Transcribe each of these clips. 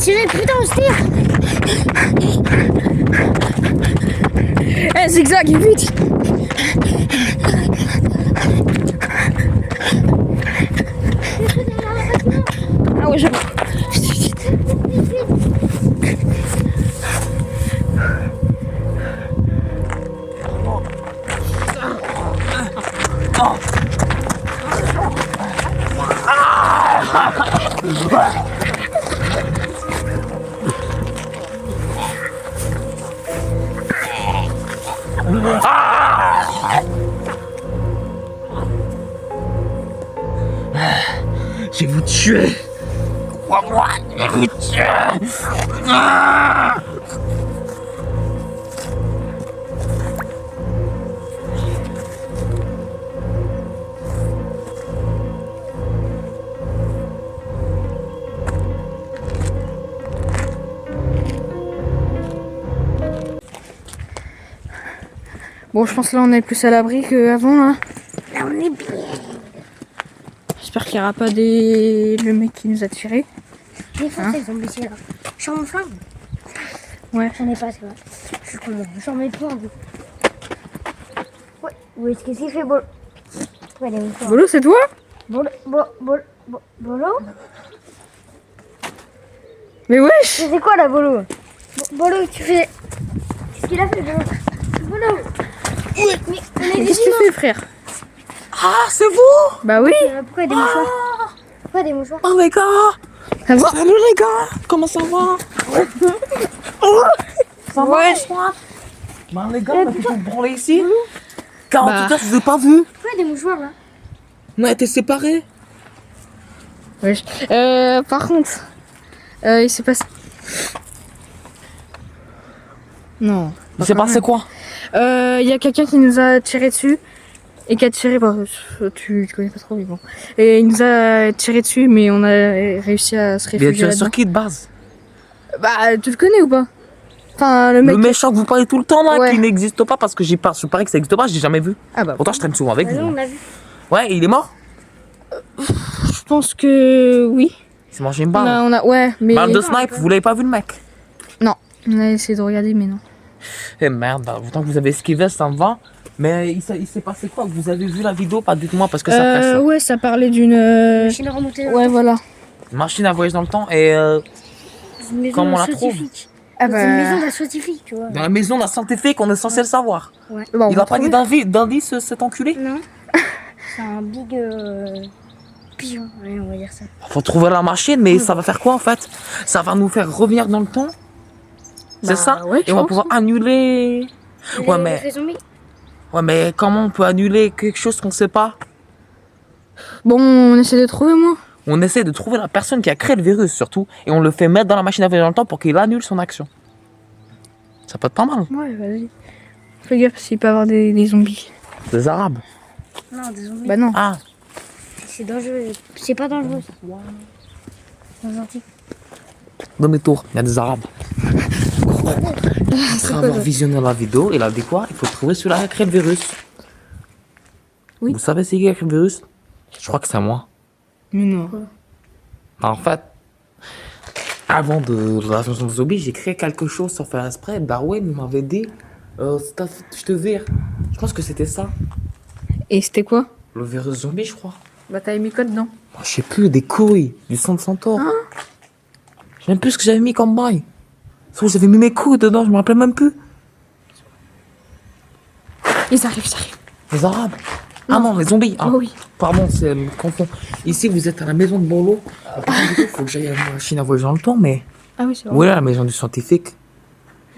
tirer, putain, on se tire. Eh, zigzag, vite. Ah ouais, j'avoue. Je vais vous tuer. Crois-moi, je vais vous tuer. Ah. Bon, je pense que là on est plus à l'abri qu'avant là. Là, on est bien. J'espère qu'il n'y aura pas le mec qui nous a tiré. Des fois, ces zombies, là. Je suis en flingue. Ouais. J'en ai pas, c'est vrai. Je suis con, j'en mets pas en deux. Ouais, où est-ce qu'il fait Bolo? Ouais, il est où, Bolo, c'est toi? Bolo? Mais wesh! C'est quoi là, Bolo? Bolo, tu fais. Qu'est-ce qu'il a fait, Bolo? Bolo! Mais on est Mais des qu'est-ce que tu fais, frère? Ah, c'est vous? Bah oui! Pourquoi il y a des mouchoirs? Pourquoi des mouchoirs? Oh les gars. Ça va? Salut les gars. Comment ça va? Ça va? Wesh! Bah les gars, on a pu vous branler ici. 48 Bah. heures, je vous ai pas vu. Pourquoi il y a des mouchoirs là? On a été séparés. Wesh. Par contre, il s'est passé. Non. Il s'est passé quoi? Il y a quelqu'un qui nous a tiré dessus. Et qui a tiré, bon, tu connais pas trop, mais bon. Et il nous a tiré dessus, mais on a réussi à se Il a réfugier tiré là-dedans. sur qui de base? Bah, tu le connais ou pas? Enfin, le mec. Le méchant que vous parlez tout le temps là, Ouais. qui n'existe pas parce que j'y parle. Je parie que ça n'existe pas, je l'ai jamais vu. Ah bah, Pourtant, je traîne souvent avec Bah non, vous. on a vu. Ouais, et il est mort? je pense que oui. Il s'est mangé une balle. Ouais, mais. Balle de snipe, vous l'avez pas vu le mec? Non, on a essayé de regarder, mais non. Eh merde, bah, pourtant que vous avez esquivé, ça me va. Mais il s'est passé quoi? Vous avez vu la vidéo? Pas dites-moi parce que ça presse. Là. Ouais, ça parlait d'une. Machine à remonter. Ouais, voilà. Machine à voyager dans le temps et Une maison comment on la scientifique. Ah C'est une maison d'un scientifique, tu vois. dans la maison d'un scientifique, on est censé le savoir. Bah, on Il va a pas dit d'indice cet enculé? Non. C'est un big pigeon, ouais, on va dire ça. Faut trouver la machine, mais ça va faire quoi en fait? Ça va nous faire revenir dans le temps? C'est Bah, ça? ouais, Et on va pouvoir annuler. Ouais, mais. Les zombies. Ouais, mais comment on peut annuler quelque chose qu'on sait pas? Bon, on essaie de trouver, moi. On essaie de trouver la personne qui a créé le virus surtout, et on le fait mettre dans la machine à voyager dans le temps pour qu'il annule son action. Ça peut être pas mal. Ouais, vas-y. Fais gaffe s'il peut y avoir des zombies. Des arabes. Non, des zombies. Bah non. Ah, C'est dangereux. C'est pas dangereux. C'est gentil. demi-tour, il y a des arabes. Après avoir visionné la vidéo, il a dit quoi? Il faut trouver celui-là qui a créé le virus. Oui. Vous savez c'est qui a créé le virus? Je crois que c'est moi. Mais non. En fait, avant de l'invention des zombies, j'ai créé quelque chose sans faire exprès. Darwin m'avait dit je te vire. Je pense que c'était ça. Et c'était quoi? Le virus zombie, je crois. Bah, t'avais mis quoi dedans? Moi, je sais plus, des couilles, du sang de centaure. Je sais même plus ce que j'avais mis comme bail. Sauf que j'avais mis mes couilles dedans, je me rappelle même plus. Ils arrivent, ils arrivent. Les arabes. Ah non, les zombies. Ah, Oh oui. pardon, c'est me confond. Ici, vous êtes à la maison de Bolo. Il faut que j'aille à la machine à voyager dans le temps, mais. Ah oui, c'est vrai. Où est la maison du scientifique?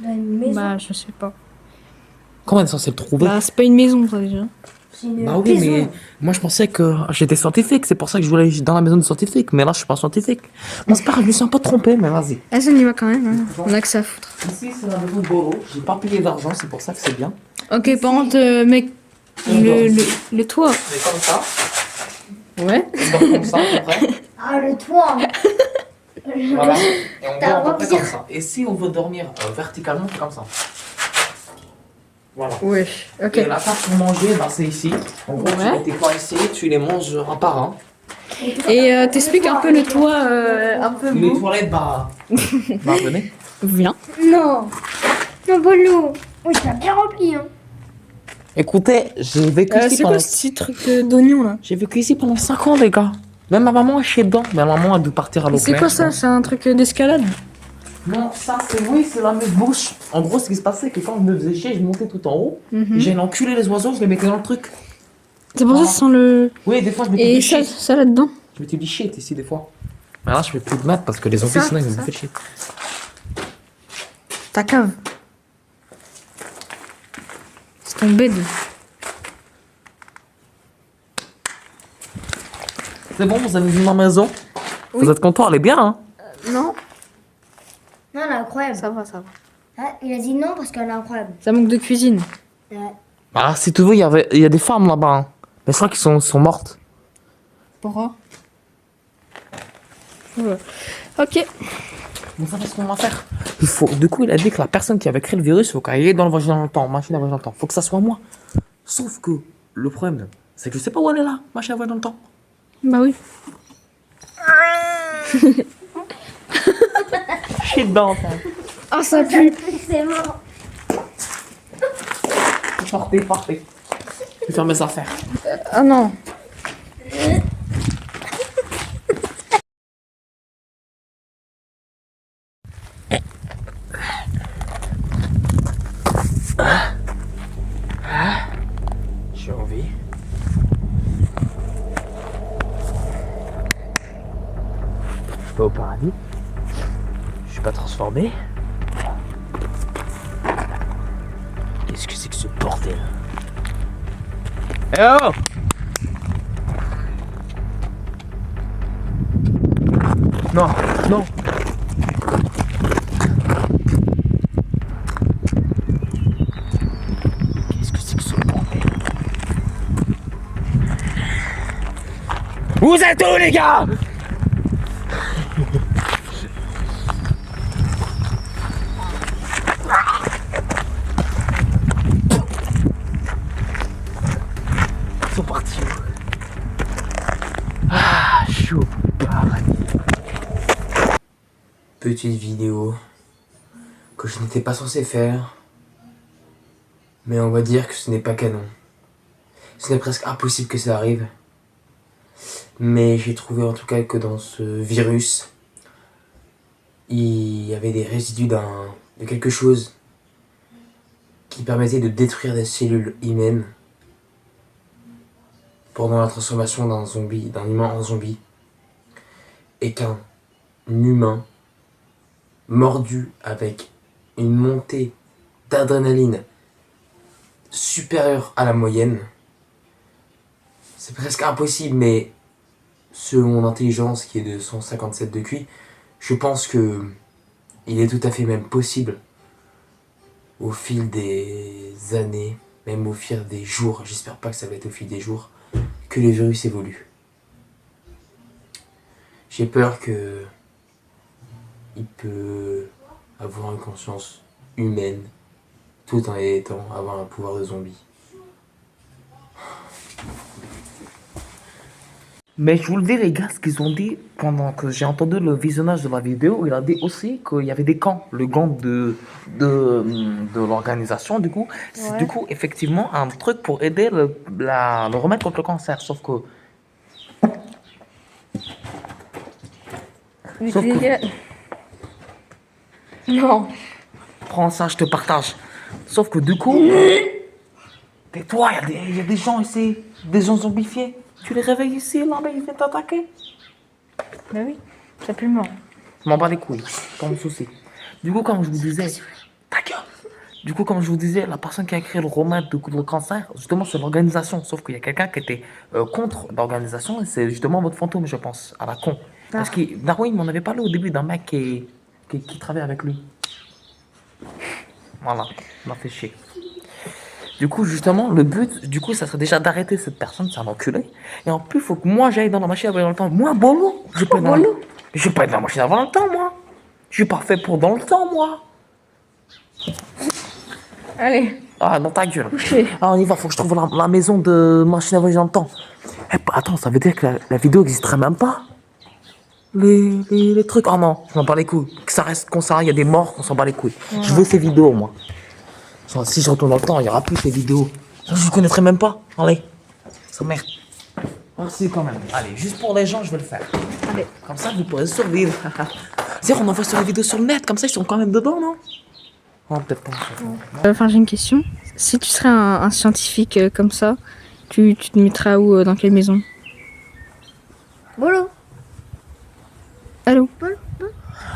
Dans une maison. Bah, je sais pas. Comment on est censé le trouver? Bah, c'est pas une maison, ça, déjà. C'est une Bah oui, maison. mais moi je pensais que j'étais scientifique, c'est pour ça que je voulais aller dans la maison du scientifique, mais là je suis pas scientifique. Non, c'est pas grave, je me suis un peu trompé, mais vas-y. Ah, ça, on y va quand même. Hein. On a que ça à foutre. Ici c'est la maison de Bolo, j'ai pas payé d'argent, c'est pour ça que c'est bien. Ok, par contre, mec, le toit. C'est comme ça, Ouais. on dort comme ça, après. Ah, le toit. Voilà. Et on T'as dort à peu le droit près de dire. comme ça. Et si on veut dormir verticalement, c'est comme ça. Voilà. Wesh. Ok. Et la table pour manger, bah, c'est ici. En gros, Ouais. tu mets tes plats ici, tu les manges un par un. Et t'expliques un peu le toit un peu Les beau. toilettes, bah. Bah, venez. Viens. Non. Non, Bolo. Oui, tu l'as bien rempli, hein. Écoutez, j'ai vécu ici C'est pendant. quoi ce petit truc d'oignon là? J'ai vécu ici pendant 5 ans, les gars. Même ma maman est chez dedans. Ma maman a dû partir à l'eau C'est claire. quoi ça? C'est un truc d'escalade? Non, ça, c'est la meuf bouche. En gros, ce qui se passait, c'est que quand je me faisais chier, je montais tout en haut. Mhm. J'allais enculer les oiseaux, je les mettais dans le truc. C'est pour ça que ça sent le. Oui, des fois, je mettais Et du ça, shit. ça là-dedans? Je mettais du shit ici, des fois. Mais là, je fais plus de maths parce que les zombies, Ça, sinon, ils vont ça. bouffer le shit. Ta cave. C'est ton bed. C'est bon, vous avez vu ma maison? Oui. Vous êtes content, elle est bien, hein? Non? Non, elle est incroyable. Ça va, ça va. Ah, il a dit non parce qu'elle est incroyable. Ça manque de cuisine. Ouais. Ah, si tu veux, il y a des femmes là-bas. Hein. Mais je crois qu'elles sont mortes. Pourquoi? Ouais. Ok. Vous savez ce qu'on va faire? Du coup, il a dit que la personne qui avait créé le virus, il faut qu'elle aille dans le vagin dans le temps, machine à voyager dans le temps. Faut que ça soit moi. Sauf que le problème, c'est que je sais pas où elle est là, machine à voyager dans le temps. Bah oui. Je suis dedans, ça. Ah, ça pue. C'est mort. Partez. Je vais faire mes affaires. Ah non. J'ai envie. Je suis pas au paradis. Je suis pas transformé. Qu'est-ce que c'est que ce bordel? Eh oh! Non, non. Qu'est-ce que c'est que ce bordel? Vous êtes où, les gars? Ils sont partis où? Ah, je suis au paradis. Petite vidéo que je n'étais pas censé faire, mais on va dire que ce n'est pas canon. Ce n'est presque impossible que ça arrive. Mais j'ai trouvé en tout cas que dans ce virus, il y avait des résidus de quelque chose qui permettait de détruire des cellules humaines pendant la transformation d'un humain en zombie. Et qu'un humain mordu avec une montée d'adrénaline supérieure à la moyenne, c'est presque impossible, mais selon mon intelligence qui est de 157 de QI, je pense que il est tout à fait même possible au fil des années, même au fil des jours, j'espère pas que ça va être au fil des jours, que le virus évolue. J'ai peur que il peut avoir une conscience humaine tout en étant avoir un pouvoir de zombie. Mais je vous le dis, les gars, ce qu'ils ont dit pendant que j'ai entendu le visionnage de la vidéo, il a dit aussi qu'il y avait des camps. Le camp de l'organisation, du coup, c'est Ouais. du coup effectivement un truc pour aider le remède contre le cancer. Sauf que Sauf que- Non. prends ça, je te partage. Sauf que du coup, tais-toi, il y a des gens ici, des gens zombifiés. Tu les réveilles ici, là, mais ils viennent t'attaquer. Bah oui. Ça pue mort. Je m'en bats les couilles, pas mon souci. Du coup, comme je vous disais, ta gueule. Du coup, comme je vous disais, la personne qui a créé le remède contre le cancer, justement, c'est l'organisation. Sauf qu'il y a quelqu'un qui était contre l'organisation, et c'est justement votre fantôme, je pense, à la con. Parce que Darwin m'en avait parlé au début d'un mec qui travaille avec lui. Voilà, il m'a fait chier. Du coup, justement, le but, du coup, ça serait déjà d'arrêter cette personne, c'est un enculé. Et en plus, il faut que moi, j'aille dans la machine à voyager dans le temps. Moi, Bolo, je vais pas être dans la... Je vais pas être dans la machine à voyager dans le temps, moi. Je suis pas fait pour dans le temps, moi. Allez. Ah, dans ta gueule. Couché. Ah, on y va, faut que je trouve la maison de machine à voyager dans le temps. Eh, attends, ça veut dire que la vidéo n'existerait même pas? Les trucs. Oh non, je m'en bats les couilles. Que ça reste comme ça, il y a des morts, on s'en bat les couilles. Je veux ces vidéos, moi. Si je retourne dans le temps, il n'y aura plus ces vidéos. Je ne connaîtrais même pas. Allez. Ça merde. Merci quand même. Allez, juste pour les gens, je vais le faire. Allez, comme ça, vous pourrez survivre. C'est-à-dire, on envoie sur les vidéos sur le net, comme ça, ils sont quand même dedans, non? Oh, peut-être pas. Enfin, j'ai une question. Si tu serais un scientifique comme ça, tu te mettras où, dans quelle maison? Bolo. Allô?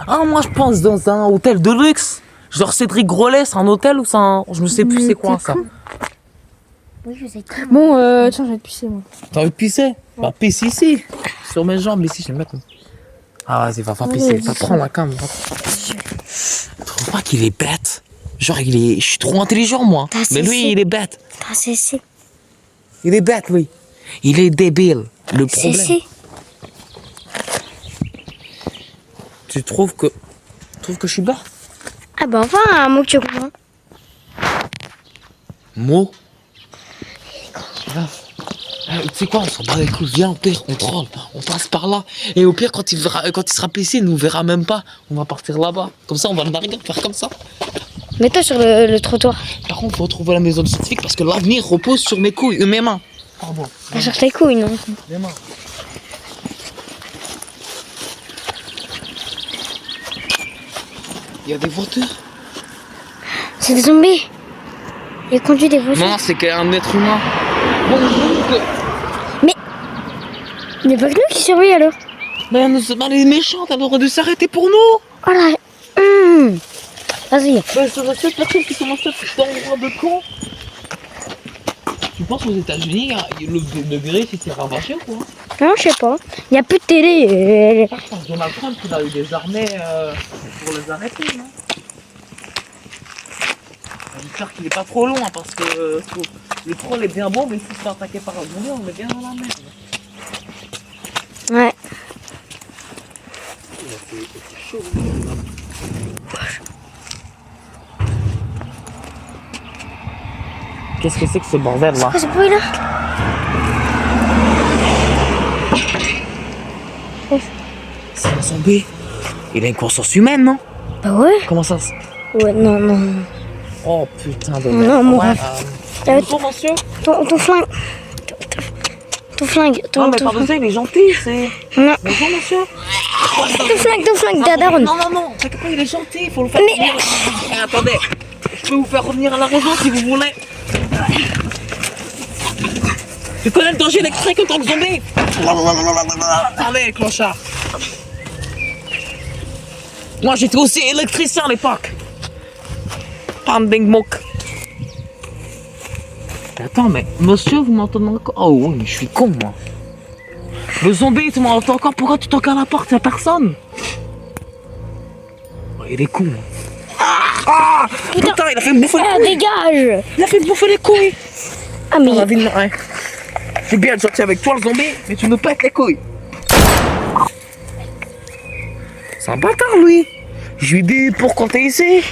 Ah, moi, je pense dans un hôtel de luxe. Genre Cédric Grolet, c'est un hôtel ou c'est un... Je ne sais plus c'est quoi, ça. Oui, je sais. Bon, tiens, je vais te pisser, moi. T'as envie de pisser? Bah, pisse ici. Sur mes jambes, ici, je vais me mettre. Ah, vas-y, va pisser. Va prendre la cam. Tu trouves pas qu'il est bête? Genre, je suis trop intelligent, moi. Mais lui, il est bête. T'as cessé. Il est bête, lui. Il est débile. Le problème. Cessé. Tu trouves que je suis bête? Ah bah enfin, un mot que tu comprends. Mot? Tu sais quoi, on s'en bat les couilles, viens, au pire, on troll, on passe par là. Et au pire, quand il sera PC, il nous verra même pas. On va partir là-bas. Comme ça, on va le narguer, faire comme ça. Mets-toi sur le trottoir. Par contre, faut retrouver la maison de scientifique parce que l'avenir repose sur mes couilles, mes mains. Pardon. Va chercher les couilles, non? Les mains. Il y a des voitures. C'est des zombies. Il conduit des voitures. Non, c'est qu'un être humain. Bon, Il n'y a pas que nous qui surveillent alors. mais elle est méchante, elle aurait dû s'arrêter pour nous. Oh là. Vas-y. Mais c'est cette personne qui commence à faire endroit de con. Tu penses aux États-Unis, le degré s'est rabâché ou quoi? Non, je sais pas. Il n'y a plus de télé. Donald Trump, il a eu des armées pour les arrêter, non? J'espère qu'il est pas trop loin parce que le troll est bien beau, mais s'il se fait attaquer par un zombie, on est bien dans la merde. Ouais. C'est chaud. Qu'est-ce que c'est que ce bordel là? Quoi ce bruit là? C'est un zombie. Il a une conscience humaine, non? Bah ouais. Comment ça? Ouais, non. Oh putain de Non, merde. mon Ouais, ref. bonjour monsieur. Ton flingue. Ton flingue. Non mais pas besoin, il est gentil, c'est... Non. Bonjour monsieur. Ton flingue, ta daronne. Non, t'inquiète pas, il est gentil, il faut le faire revenir. Eh, attendez, je peux vous faire revenir à la raison si vous voulez. Tu connais le danger électrique en tant que zombie? Attendez, clochard. Moi j'étais aussi électricien à l'époque. Panding mock. Attends, mais monsieur, vous m'entendez encore? Oh oui, mais je suis con moi. Le zombie, tu m'entends encore? Pourquoi tu toques à la porte? Y'a personne. Oh, il est con. Ah putain, il a fait me bouffer les couilles. Dégage. Il a fait me bouffer les couilles. Ah, mais. Dans la ville, ouais. Je suis bien gentil avec toi le zombie, mais tu me pètes les couilles. C'est un bâtard lui. Je lui dis pourquoi t'es ici.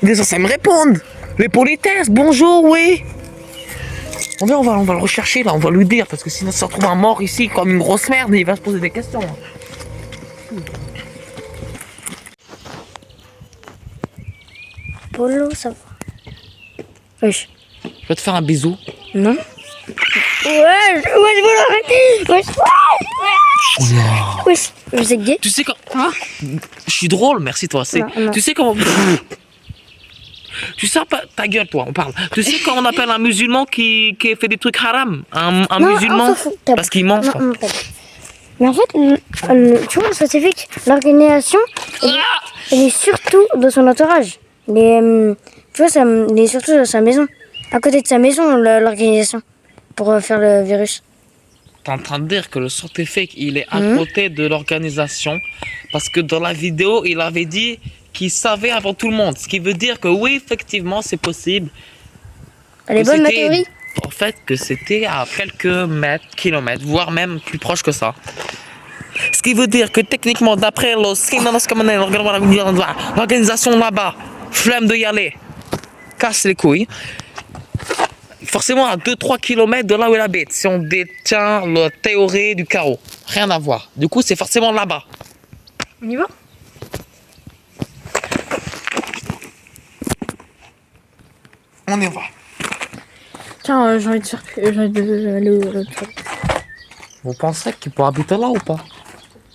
Il est censé me répondre. Les politesses, bonjour, oui. On va le rechercher là, on va lui dire, parce que sinon ça se retrouve un mort ici comme une grosse merde et il va se poser des questions. Polo, ça va. Wesh. Je vais te faire un bisou. Non. Wesh, Polo, arrête. Wesh, vous êtes gay? Tu sais quand... Hein? Je suis drôle, merci toi. Non. Tu sais comment... Tu sais pas... Ta gueule toi, on parle. Tu sais comment on appelle un musulman qui fait des trucs haram? Un Non, musulman? on s'en fout. Parce qu'il mange. Non, mais en fait, tu vois, le scientifique, l'organisation, elle est surtout dans son entourage. Tu vois, il est surtout dans sa maison. À côté de sa maison, l'organisation, pour faire le virus. T'es en train de dire que le scientifique, il est à côté de l'organisation. Parce que dans la vidéo, il avait dit qu'il savait avant tout le monde. Ce qui veut dire que oui, effectivement, c'est possible. Elle est bonne, ma théorie? En fait, que c'était à quelques kilomètres, voire même plus proche que ça. Ce qui veut dire que techniquement, d'après l'organisation là-bas, flemme de y aller, casse les couilles. forcément à 2-3 km de là où elle habite, si on détient la théorie du chaos. Rien à voir. Du coup, c'est forcément là-bas. On y va? On y va. Tiens, j'ai envie de faire... J'ai envie d'aller au... Vous pensez qu'il pourra habiter là ou pas?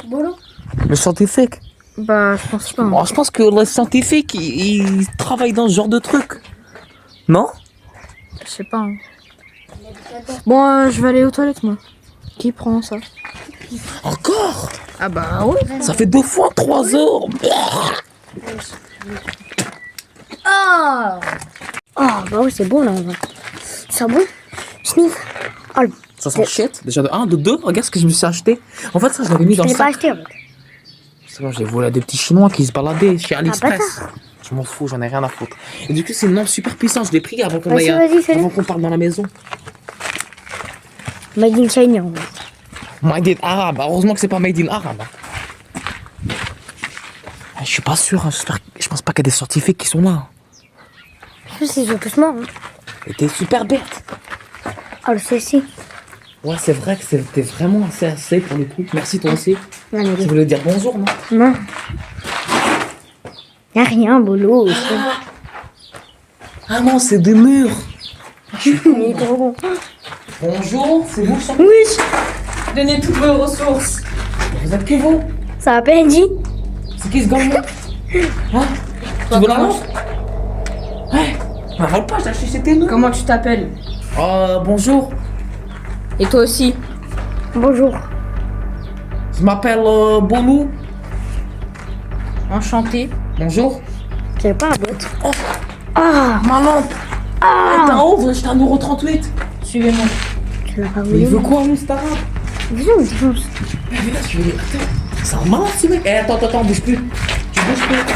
Bolo. Le scientifique? Bah, je pense pas. Hein. Moi, je pense que les scientifiques, ils travaillent dans ce genre de truc. Non? Je sais pas. Hein. Bon, je vais aller aux toilettes, moi. Qui prend ça? Encore? Ah bah oui. Ça fait 2 fois 3 heures. Ah. Ah, bah oui, c'est bon là, en vrai. C'est bon? Sniff. Oh, Ça s'achète déjà de 1, de 2. Regarde ce que je me suis acheté. En fait, ça, je l'avais mis je dans le l'ai pas sac. acheté en fait. C'est bon, j'ai volé à des petits Chinois qui se baladaient chez AliExpress. bâtard. Je m'en fous, j'en ai rien à foutre. Et du coup, c'est une lampe super puissante. Je l'ai pris avant qu'on Vas-y, aille, vas-y, fais-le. avant qu'on parte dans la maison. Made in China. En fait. Made in Arabe. Heureusement que c'est pas Made in Arabe. Je suis pas sûr. Hein. Je pense pas qu'il y a des scientifiques qui sont là. Je sais, c'est tous morts. Hein. Et t'es super bête. Oh, le CC. Ouais, c'est vrai que t'es vraiment assez pour le coup. Merci toi aussi. Non, mais Tu voulais dire bonjour, non? non. Y'a rien, Bolo. Ah non, c'est des murs. Il est trop bon. Bonjour, c'est vous, ça? Oui. Donnez toutes vos ressources. Vous êtes qui vous? Ça va PNJ? C'est qui ce gamin? Hein? Tu veux la lampe? Ouais. Mais vole pas, j'ai acheté chez tes murs. Comment tu t'appelles? Bonjour. Et toi aussi? Bonjour. Je m'appelle Bolou. Enchanté. Bonjour. J'avais pas la boîte. Oh, Ah. ma lampe. Ah. T'as ouvre, j'étais à 1,38 €. Suivez-moi. Tu l'as pas Mais voulu. il veut quoi, lui, cet arabe? Viens, on défonce. Mais là, tu veux. Attends, c'est un malin, ce mec. Eh, attends, bouge plus. Tu bouges plus.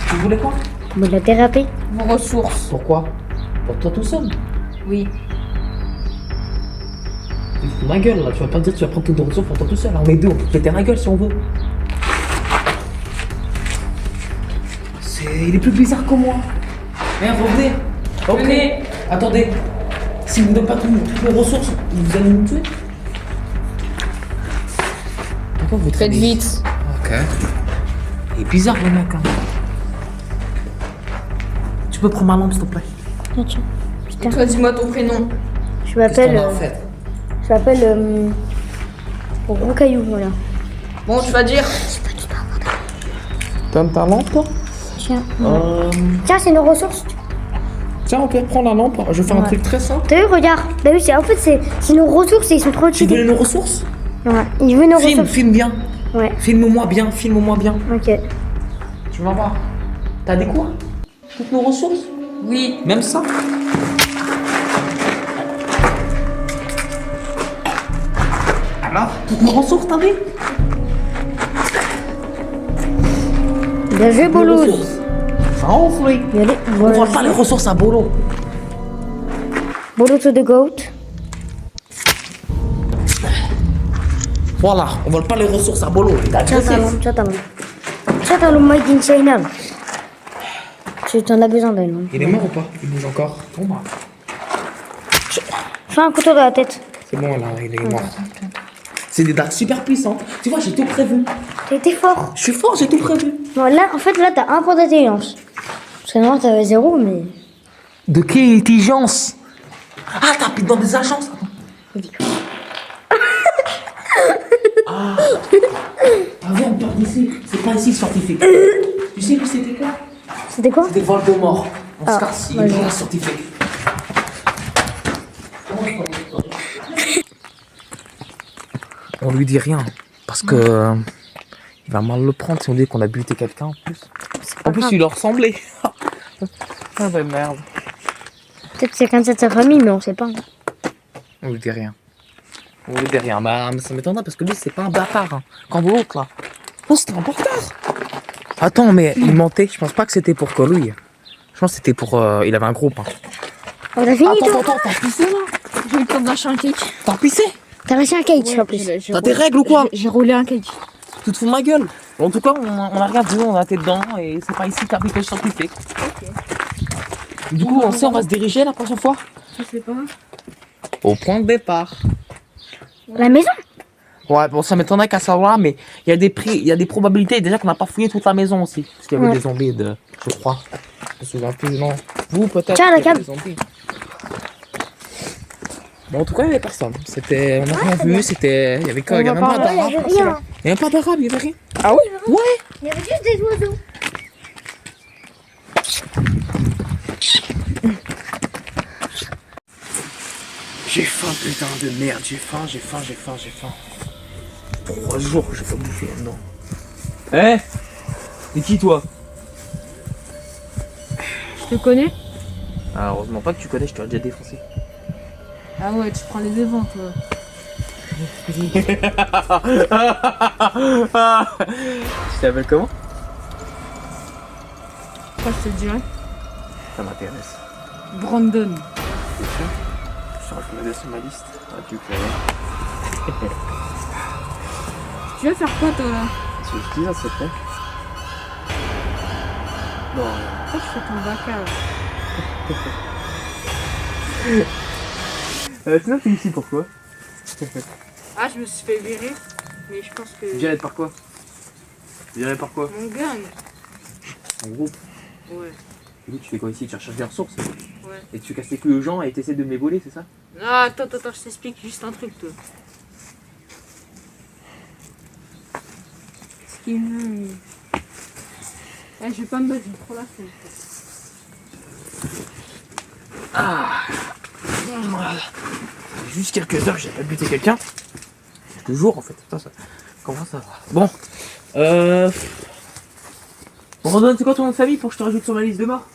Tu voulais quoi? Mais la thérapie. Vos ressources. Pourquoi? Pour toi tout seul. Oui. Tu te fous de ma gueule, là. Tu vas pas me dire que tu vas prendre toutes tes ressources pour toi tout seul. On est deux, on peut péter ma gueule si on veut. Il est plus bizarre que moi. Eh, revenez. Ok. Venez. Attendez. Si vous ne donnez pas toutes les ressources, vous allez nous tuer. Pourquoi vous Faites traînez? vite. Ok. Il est bizarre le mec. Hein. Tu peux prendre ma lampe s'il te plaît? Tiens. Putain. Toi, dis-moi ton prénom. Je m'appelle. Qu'est-ce qu'on a en fait? Je m'appelle. Gros caillou, voilà. Bon, tu vas dire. Donne ta lampe toi? Tiens. Tiens, c'est nos ressources. Tiens, ok, prends la lampe. Je vais faire un truc très simple. T'as vu, regarde. T'as vu, en fait, c'est nos ressources et ils sont trop Tu veux cheatés. nos ressources? Ouais, il veut nos ressources. Filme bien. Ouais, Filme-moi bien, filme-moi bien. ok. Tu vas voir. T'as des quoi? Toutes nos ressources? Oui. Même ça? Alors, toutes nos ressources, t'as vu? Bien joué, Nos Bolo. ressources. Ça enfle. Allez, On voilà. vole pas les ressources à Bolo. Bolo to the goat. Voilà, on vole pas les ressources à Bolo. T'as Tiens ta lampe, tiens ta lampe. Tiens ta lampe made in China. Tu t'en as besoin d'elle. hein. Il est mort ou pas? Il bouge encore. Bon bah. Fais un couteau dans la tête. C'est bon là, il est mort. C'est des dates super puissantes. Tu vois, j'ai tout prévu. T'as été fort. Je suis fort, j'ai tout prévu. Bon, là, en fait, là, t'as un point d'intelligence. Parce que normalement, t'avais 0, mais. De quelle intelligence? Ah, t'habites dans des agences. Ah. Avant, on part d'ici. C'est pas ici le scientifique. Tu sais lui c'était quoi? C'était quoi? C'était Voldemort. On se Ah, casse, il vas-y. est pas scientifique. On lui dit rien. Parce que. Il va mal le prendre si on dit qu'on a buté quelqu'un en plus. En plus, il leur ressemblait. Ah bah merde. Peut-être que c'est quelqu'un de sa famille, mais on sait pas. On lui dit rien. On lui dit rien. Bah, ça m'étonnerait parce que lui, c'est pas un bâtard. Hein. Quand l'autre, là. Oh, c'était un bâtard. Attends, mais il mentait. Je pense pas que c'était pour que lui. Je pense que c'était pour. Il avait un groupe. Hein. On a fini, toi? Attends, t'as pissé là? J'ai eu le temps de lâcher un cake. T'as pissé? T'as lâché un cage, en plus. T'as tes règles ou quoi? J'ai roulé un cake. Tu te fous de ma gueule. En tout cas, on a regardé, on a été dedans et c'est pas ici qu'habite le scientifique. Du coup, on sait, on va se diriger la prochaine fois Je sais pas. au point de départ. La maison. Ouais, bon, ça m'étonnerait qu'à savoir, mais il y a des probabilités déjà qu'on n'a pas fouillé toute la maison aussi. Parce qu'il y avait Ouais. des zombies, je crois. Je me souviens plus, non. Vous, peut-être. Tiens, la qu'il y avait cam. des zombies. Bon, en tout cas, il n'y avait personne. C'était, on n'a rien vu, c'était, il y avait quoi? Il y avait même pas Il y d'arabe. avait rien. Il n'y avait pas d'arabe, il n'y avait rien. Ah ouais? Ouais. Il y avait juste des oiseaux. J'ai faim, putain de merde, j'ai faim. 3 jours que j'ai pas bouffé là-dedans. Eh, c'est qui toi? Je te connais? Ah, heureusement pas que tu connais, je t'aurais déjà défoncé. Ah ouais, tu prends les devants, toi. Tu t'appelles comment? Quoi, je te dirais? Ça m'intéresse. Brandon. C'est sûr? Je te mettre sur ma liste. Ah, tu peux. Tu vas faire quoi, toi, là? Tu veux que je dise un secret? Non. Pourquoi tu fais ton bacard, là? Sinon, t'es ici pourquoi? Ah, je me suis fait virer. Mais je pense que... Viré par quoi? Viré par quoi? Mon gang. En groupe. Ouais. Du coup, tu fais quoi ici? Tu recherches des ressources? Ouais. Et tu casses les couilles aux gens et t'essaies de me les voler, c'est ça? Ah, attends, je t'explique juste un truc, toi. Ce qui me... Ah, je vais pas me battre, j'ai trop la flemme. Juste quelques heures que j'ai pas buté quelqu'un. Toujours en fait. Putain, ça comment ça va? Bon. Brandon, c'est quoi ton nom de famille pour que je te rajoute sur ma liste de morts?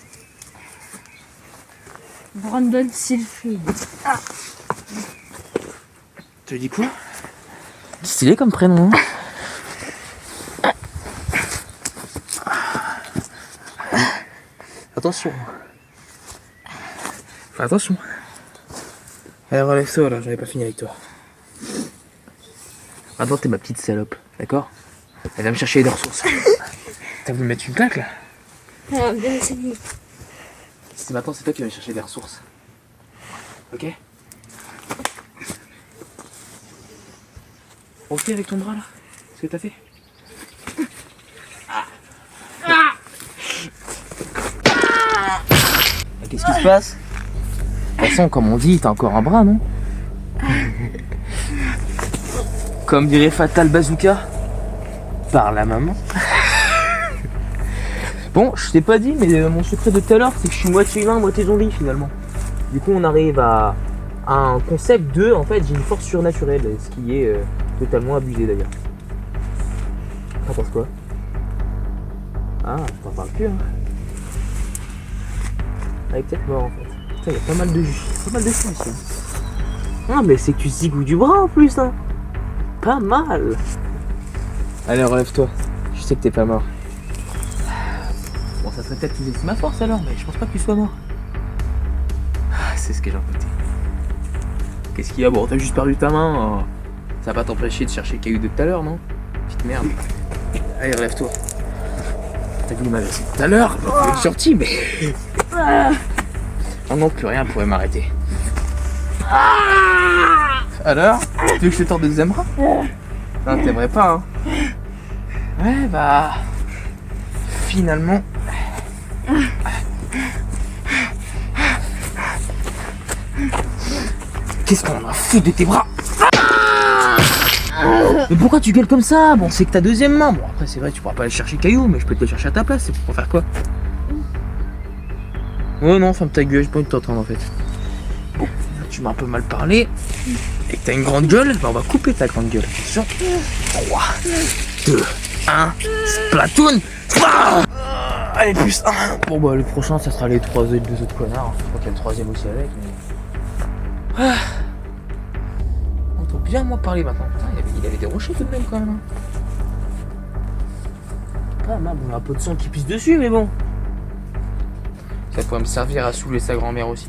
Brandon Sylphide. Tu dis quoi? Stylé comme prénom. Attention. Fais attention. Allez, relève-toi là, j'en ai pas fini avec toi. Maintenant, t'es ma petite salope, d'accord? Elle va me chercher des ressources. T'as voulu mettre une claque là? Ah, bien essayé. C'est maintenant, c'est toi qui vas me chercher des ressources. Ok? Refais avec ton bras là, ce que t'as fait. Qu'est-ce qui se passe? De toute façon, comme on dit, t'as encore un bras, non? Comme dirait Fatal Bazooka, par la maman. Bon, je t'ai pas dit, mais mon secret de tout à l'heure, c'est que je suis moitié humain, moitié zombie finalement. Du coup, on arrive à un concept de, en fait, j'ai une force surnaturelle, ce qui est totalement abusé d'ailleurs. T'en penses quoi? Ah, t'en parles plus, hein. Elle est peut-être mort en fait. Putain, il y a pas mal de choses ici. Ah, mais c'est que tu zigouilles du bras en plus, hein. Pas mal. Allez, relève-toi. Je sais que t'es pas mort. Bon, ça serait peut-être utiliser ma force alors, mais je pense pas que tu sois mort. Ah, c'est ce que j'en doutais. Qu'est-ce qu'il y a? Bon, t'as juste perdu ta main. Ça va pas t'empêcher de chercher le caillou de tout à l'heure, non? Petite merde. Allez, relève-toi. T'as voulu m'agresser tout à l'heure, faut être gentil, mais... Oh non, plus rien pourrait m'arrêter. Alors? Tu veux que je te torde le deuxième bras? Non, t'aimerais pas, hein? Ouais, bah... Finalement... Qu'est-ce qu'on en a foutu de tes bras? Mais pourquoi tu gueules comme ça? Bon, c'est que ta deuxième main. Bon, après, c'est vrai, tu pourras pas aller chercher caillou, mais je peux te le chercher à ta place. C'est pour faire quoi? Oh non, ferme ta gueule, j'ai pas envie de t'entendre en fait. Bon, tu m'as un peu mal parlé. Et que t'as une grande gueule, bah on va couper ta grande gueule. Attention. 3, 2, 1, Splatoon. Allez, plus 1. Bon, bah le prochain, ça sera les 2 autres connards. Je crois qu'il y a le troisième aussi avec. Mais... On entend bien moi parler maintenant. Putain, il avait des rochers tout de même quand même. Pas mal, bon, il y a un peu de sang qui pisse dessus, mais bon. Ça pourrait me servir à saouler sa grand-mère aussi.